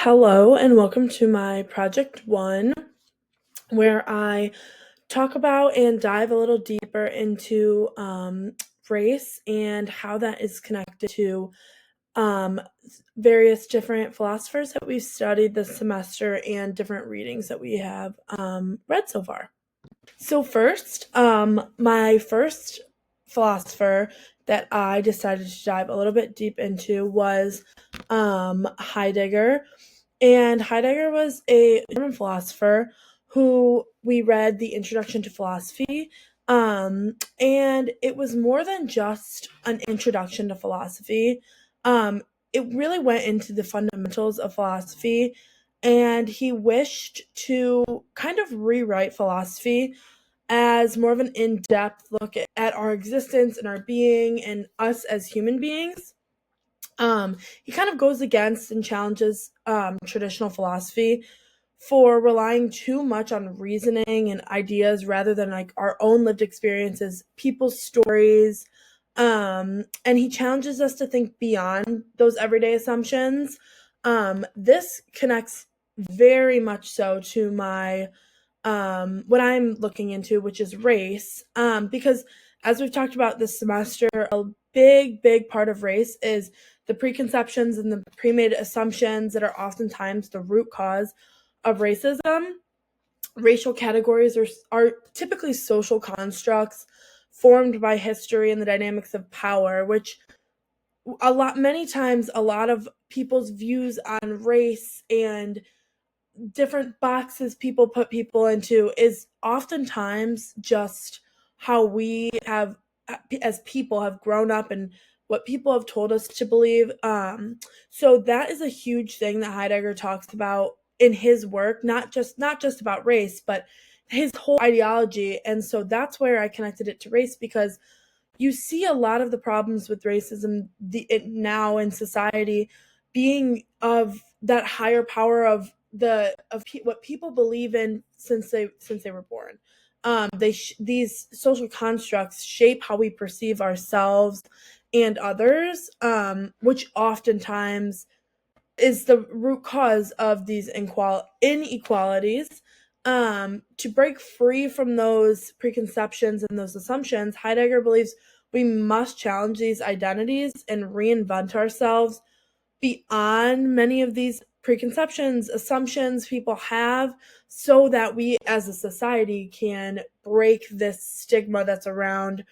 Hello and welcome to my Project One, where I talk about and dive a little deeper into race and how that is connected to um, various different philosophers that we've studied this semester and different readings that we have read so far. So first, my first philosopher that I decided to dive a little bit deep into was Heidegger. And Heidegger was a German philosopher who we read the Introduction to Philosophy. And it was more than just an introduction to philosophy. Um, it really went into the fundamentals of philosophy, and he wished to kind of rewrite philosophy as more of an in-depth look at our existence and our being and us as human beings. He kind of goes against and challenges traditional philosophy for relying too much on reasoning and ideas rather than like our own lived experiences, people's stories. And he challenges us to think beyond those everyday assumptions. This connects very much so to my what I'm looking into, which is race. Because as we've talked about this semester, a big part of race is the preconceptions and the pre-made assumptions that are oftentimes the root cause of racism. Racial categories are typically social constructs formed by history and the dynamics of power, which many times a lot of people's views on race and different boxes people put people into is oftentimes just how we have as people have grown up and what people have told us to believe. So that is a huge thing that Heidegger talks about in his work, not just about race, but his whole ideology. And so that's where I connected it to race, because you see a lot of the problems with racism now in society being of that higher power of what people believe in since they were born. These social constructs shape how we perceive ourselves and others, which oftentimes is the root cause of these inequalities. To break free from those preconceptions and those assumptions, Heidegger believes we must challenge these identities and reinvent ourselves beyond many of these preconceptions, assumptions people have, so that we as a society can break this stigma that's around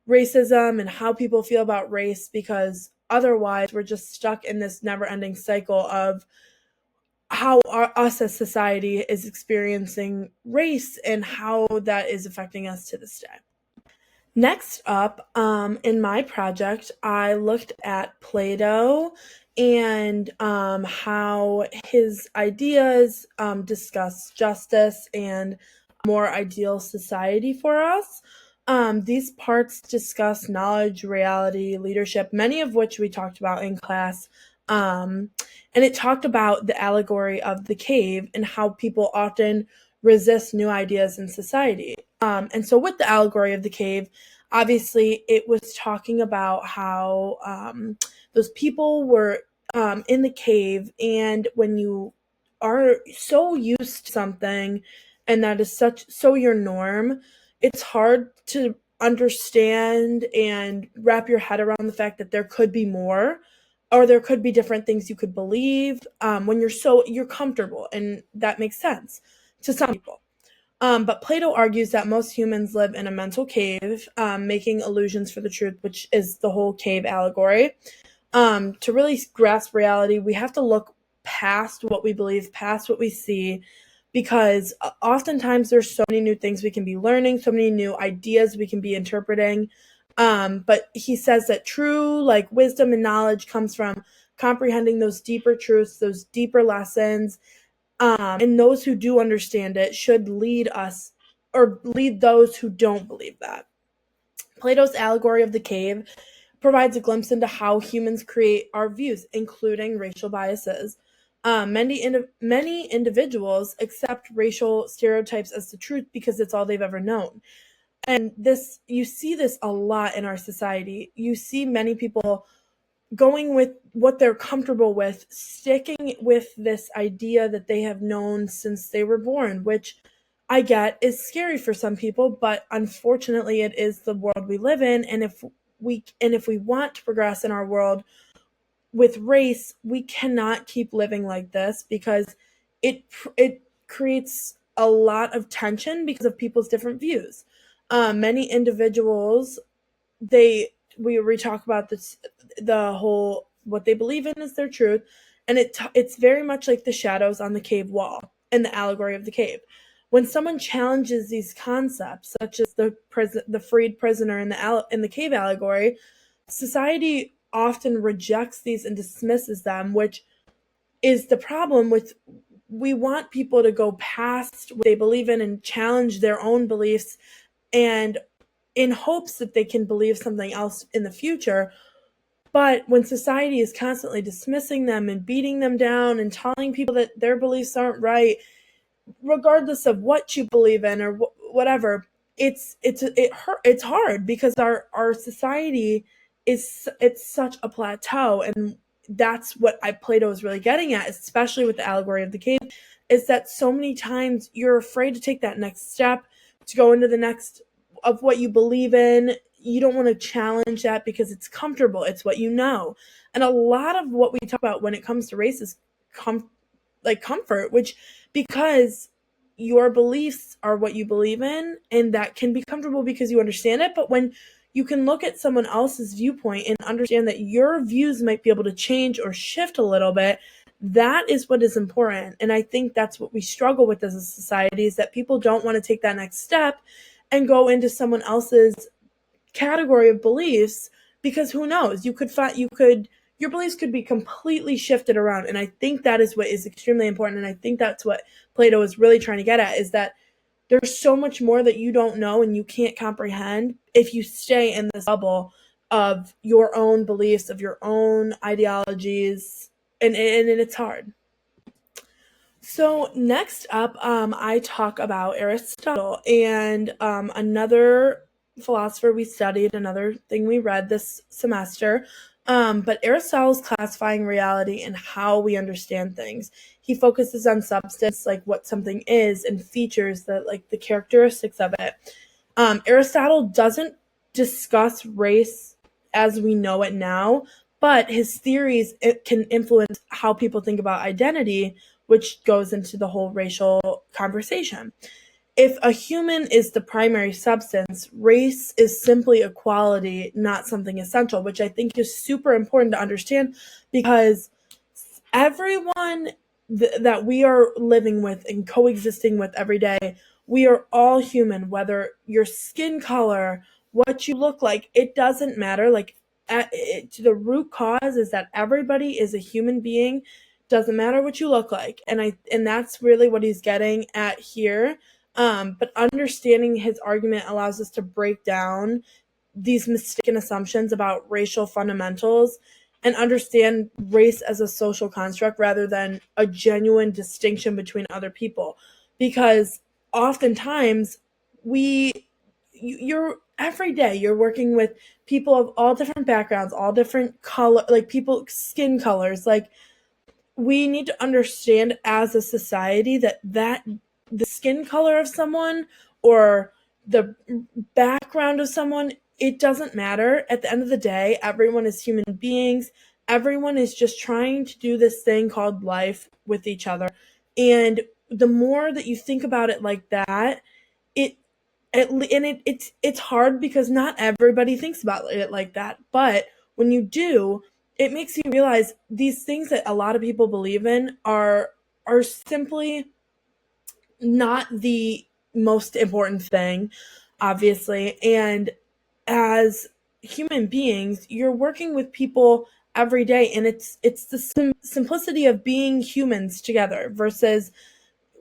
racism and how people feel about race, because otherwise we're just stuck in this never-ending cycle of how us as society is experiencing race and how that is affecting us to this day. Next up, in my project, I looked at Plato and how his ideas discuss justice and a more ideal society for us. These parts discuss knowledge, reality, leadership, many of which we talked about in class. And it talked about the allegory of the cave and how people often resist new ideas in society. And so, with the allegory of the cave, obviously, it was talking about how those people were in the cave, and when you are so used to something, and that is so your norm, it's hard to understand and wrap your head around the fact that there could be more, or there could be different things you could believe when you're comfortable, and that makes sense to some people. But Plato argues that most humans live in a mental cave, making illusions for the truth, which is the whole cave allegory. To really grasp reality, we have to look past what we believe, past what we see, because oftentimes there's so many new things we can be learning, so many new ideas we can be interpreting. But he says that true, like, wisdom and knowledge comes from comprehending those deeper truths, those deeper lessons, and those who do understand it should lead us or lead those who don't believe that. Plato's allegory of the cave provides a glimpse into how humans create our views, including racial biases. Many individuals accept racial stereotypes as the truth because it's all they've ever known. And you see this a lot in our society. You see many people going with what they're comfortable with, sticking with this idea that they have known since they were born, which I get is scary for some people, but unfortunately it is the world we live in. And if we want to progress in our world with race, we cannot keep living like this, because it creates a lot of tension because of people's different views. Many individuals, we talk about this, the whole what they believe in is their truth, and it's very much like the shadows on the cave wall and the allegory of the cave. When someone challenges these concepts, such as the freed prisoner in the cave allegory, society often rejects these and dismisses them, which is the problem with. We want people to go past what they believe in and challenge their own beliefs, and in hopes that they can believe something else in the future. But when society is constantly dismissing them and beating them down and telling people that their beliefs aren't right, regardless of what you believe in or whatever, it's hard, because our society it's such a plateau. And that's what Plato is really getting at, especially with the allegory of the cave, is that so many times you're afraid to take that next step, to go into the next of what you believe in. You don't want to challenge that because it's comfortable, it's what you know. And a lot of what we talk about when it comes to race is comfort, which, because your beliefs are what you believe in, and that can be comfortable because you understand it. But when you can look at someone else's viewpoint and understand that your views might be able to change or shift a little bit, that is what is important. And I think that's what we struggle with as a society, is that people don't want to take that next step and go into someone else's category of beliefs, because who knows, your beliefs could be completely shifted around. And I think that is what is extremely important. And I think that's what Plato is really trying to get at, is that there's so much more that you don't know and you can't comprehend if you stay in this bubble of your own beliefs, of your own ideologies, and it's hard. So next up, I talk about Aristotle, and another philosopher we studied, another thing we read this semester. But Aristotle's classifying reality and how we understand things. He focuses on substance, like what something is, and features, the characteristics of it. Aristotle doesn't discuss race as we know it now, but his theories can influence how people think about identity, which goes into the whole racial conversation. If a human is the primary substance, race is simply a quality, not something essential, which I think is super important to understand, because everyone that we are living with and coexisting with every day, we are all human, whether your skin color, what you look like, it doesn't matter. The root cause is that everybody is a human being. Doesn't matter what you look like. And that's really what he's getting at here. But understanding his argument allows us to break down these mistaken assumptions about racial fundamentals and understand race as a social construct rather than a genuine distinction between other people. Because oftentimes you're every day you're working with people of all different backgrounds, all different color, like people skin colors. Like, we need to understand as a society that the skin color of someone or the background of someone, it doesn't matter. At the end of the day, everyone is human beings. Everyone is just trying to do this thing called life with each other. And the more that you think about it like that, it's hard because not everybody thinks about it like that. But when you do, it makes you realize these things that a lot of people believe in are simply not the most important thing, obviously. And as human beings, you're working with people every day, and it's the simplicity of being humans together versus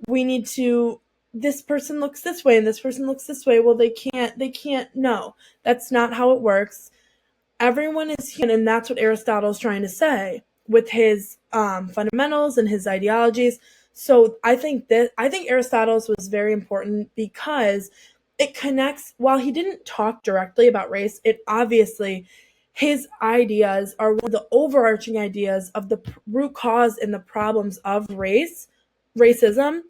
we need to, this person looks this way and this person looks this way. Well, they can't. No, that's not how it works. Everyone is human, and that's what Aristotle's trying to say with his fundamentals and his ideologies. So I think Aristotle's was very important because it connects. While he didn't talk directly about race, it obviously his ideas are one of the overarching ideas of the root cause and the problems of racism.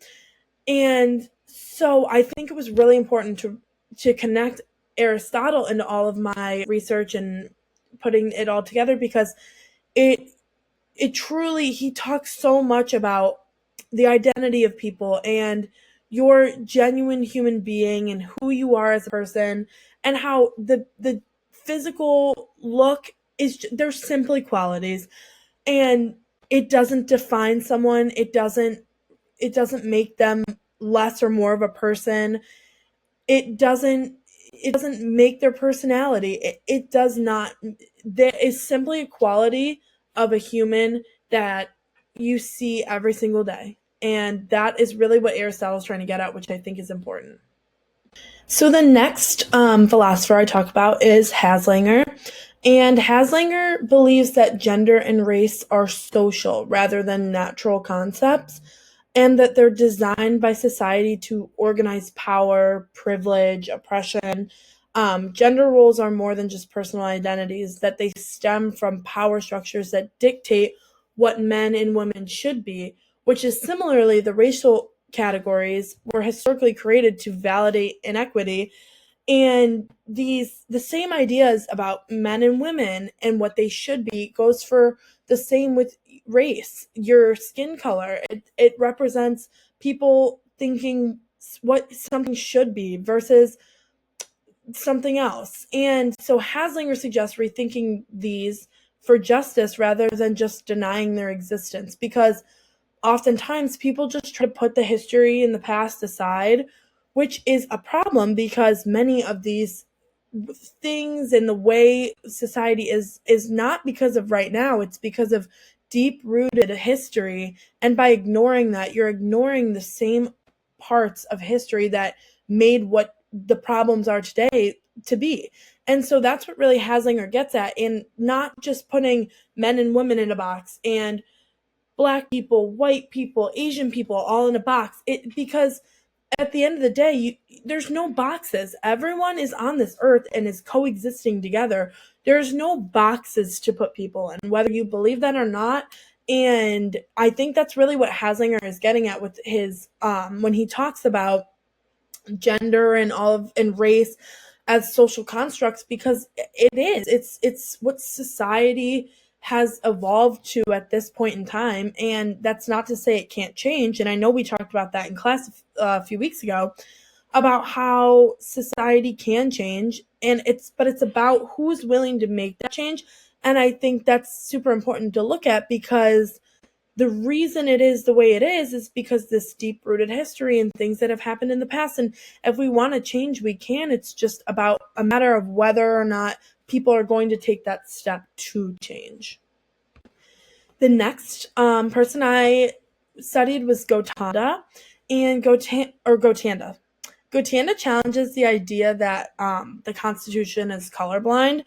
And so I think it was really important to connect Aristotle into all of my research and putting it all together, because it it truly, he talks so much about the identity of people and your genuine human being and who you are as a person, and how the physical look is, they're simply qualities, and it doesn't define someone. It doesn't make them less or more of a person. It doesn't make their personality. It does not. There is simply a quality of a human that you see every single day, and that is really what Aristotle's trying to get at, which I think is important. So the next philosopher I talk about is Haslanger. And Haslanger believes that gender and race are social rather than natural concepts, and that they're designed by society to organize power, privilege, oppression. Gender roles are more than just personal identities, that they stem from power structures that dictate what men and women should be, which is similarly the racial categories were historically created to validate inequity. And the same ideas about men and women and what they should be goes for the same with race. Your skin color, it represents people thinking what something should be versus something else. And so Haslinger suggests rethinking these for justice rather than just denying their existence, because oftentimes people just try to put the history in the past aside, which is a problem, because many of these things and the way society is not because of right now. It's because of deep rooted history, and by ignoring that, you're ignoring the same parts of history that made what the problems are today to be. And so that's what really Haslinger gets at, and not just putting men and women in a box and black people, white people, Asian people all in a box. Because at the end of the day, there's no boxes. Everyone is on this earth and is coexisting together. There's no boxes to put people in, whether you believe that or not. And I think that's really what Haslinger is getting at with his when he talks about gender and race as social constructs, because it's what society has evolved to at this point in time. And that's not to say it can't change, and I know we talked about that in class a few weeks ago, about how society can change, and it's about who's willing to make that change. And I think that's super important to look at, because the reason it is the way it is because this deep rooted history and things that have happened in the past. And if we want to change, we can. It's just about a matter of whether or not people are going to take that step to change. The next person I studied was Gotanda, and Gotanda. Gotanda challenges the idea that the Constitution is colorblind,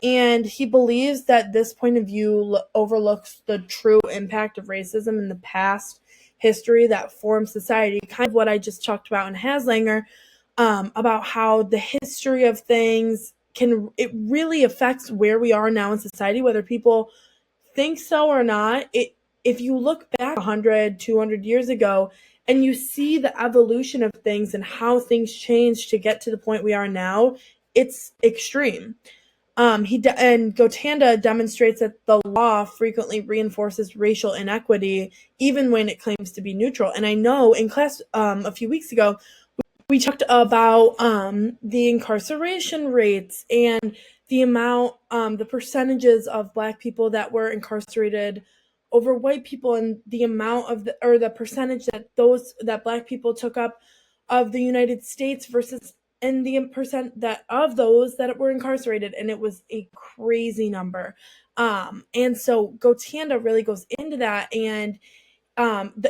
and he believes that this point of view overlooks the true impact of racism in the past history that formed society. Kind of what I just talked about in Haslanger, about how the history of things it really affects where we are now in society, whether people think so or not. If you look back 100, 200 years ago, and you see the evolution of things and how things changed to get to the point we are now, it's extreme. And Gotanda demonstrates that the law frequently reinforces racial inequity, even when it claims to be neutral. And I know in class a few weeks ago, we talked about the incarceration rates and the percentages of Black people that were incarcerated over white people, and the amount of the percentage that Black people took up of the United States versus and the percent that of those that were incarcerated, and it was a crazy number. And so Gotanda really goes into that, and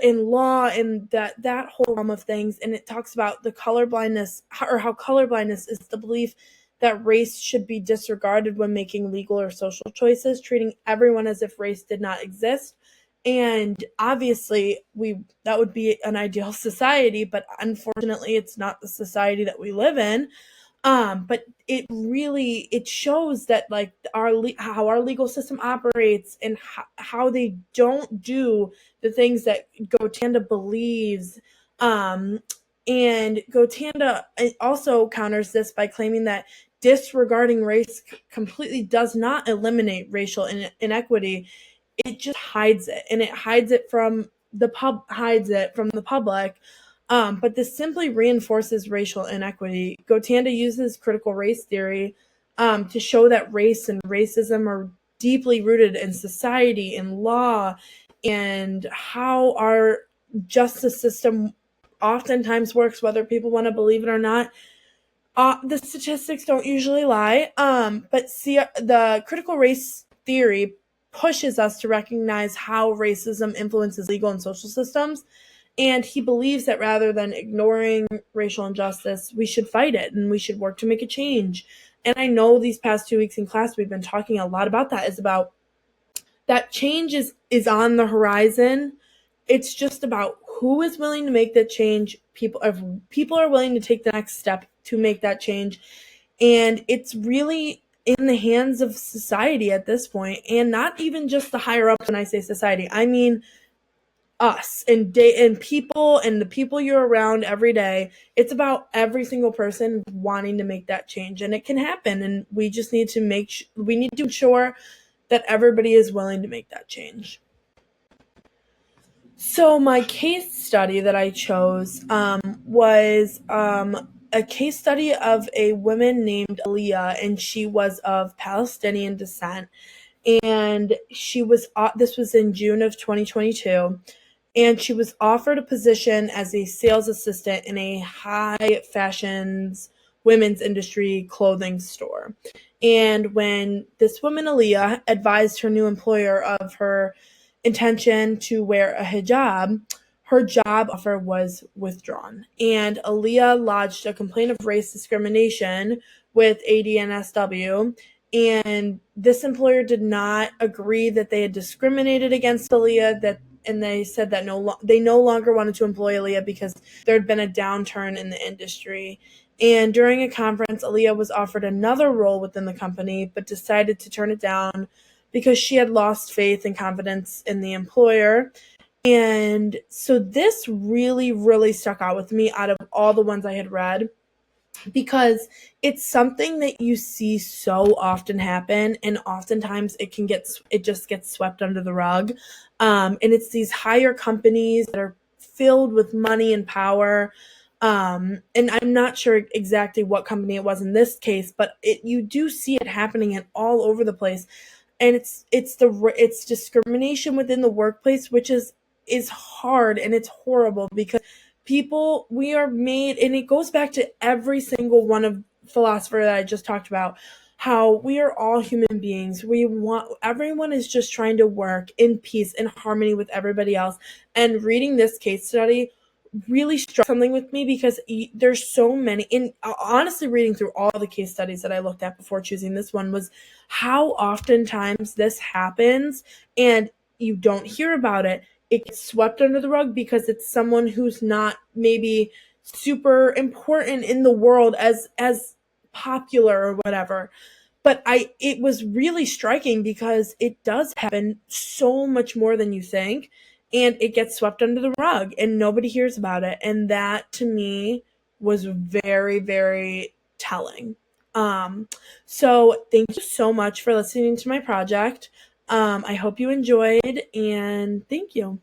in law and that whole realm of things, and it talks about the colorblindness, or how colorblindness is the belief that race should be disregarded when making legal or social choices, treating everyone as if race did not exist. And obviously that would be an ideal society, but unfortunately it's not the society that we live in. But it shows that like how our legal system operates and how they don't do the things that Gotanda believes. Um, and Gotanda also counters this by claiming that disregarding race completely does not eliminate racial inequity. It just hides it, and it hides it from the public. But this simply reinforces racial inequity. Gotanda uses critical race theory to show that race and racism are deeply rooted in society and law, and how our justice system oftentimes works, whether people want to believe it or not. The statistics don't usually lie, but see, the critical race theory pushes us to recognize how racism influences legal and social systems. And he believes that rather than ignoring racial injustice, we should fight it and we should work to make a change. And I know these past 2 weeks in class, we've been talking a lot about that, is about that change is on the horizon. It's just about who is willing to make that change. People are willing to take the next step to make that change. And it's really in the hands of society at this point, and not even just the higher ups. When I say society, I mean us and people and the people you're around every day. It's about every single person wanting to make that change, and it can happen. And we just need to we need to ensure that everybody is willing to make that change. So my case study that I chose was a case study of a woman named Aaliyah, and she was of Palestinian descent. And this was in June of 2022. And she was offered a position as a sales assistant in a high fashions women's industry clothing store. And when this woman, Aaliyah, advised her new employer of her intention to wear a hijab, her job offer was withdrawn. And Aaliyah lodged a complaint of race discrimination with ADNSW. And this employer did not agree that they had discriminated against Aaliyah, and they said that they no longer wanted to employ Aaliyah because there had been a downturn in the industry. And during a conference, Aaliyah was offered another role within the company, but decided to turn it down because she had lost faith and confidence in the employer. And so this really, really stuck out with me out of all the ones I had read, because it's something that you see so often happen, and oftentimes it just gets swept under the rug. And it's these higher companies that are filled with money and power. And I'm not sure exactly what company it was in this case, but you do see it happening all over the place. And it's discrimination within the workplace, which is hard, and it's horrible, because we are made, and it goes back to every single one of philosopher that I just talked about, how we are all human beings. Everyone is just trying to work in peace and harmony with everybody else. And reading this case study really struck something with me, because there's so many. And honestly, reading through all the case studies that I looked at before choosing this one, was how oftentimes this happens and you don't hear about it. It gets swept under the rug because it's someone who's not maybe super important in the world as popular or whatever. But it was really striking, because it does happen so much more than you think, and it gets swept under the rug and nobody hears about it. And that to me was very, very telling. So thank you so much for listening to my project. I hope you enjoyed, and thank you.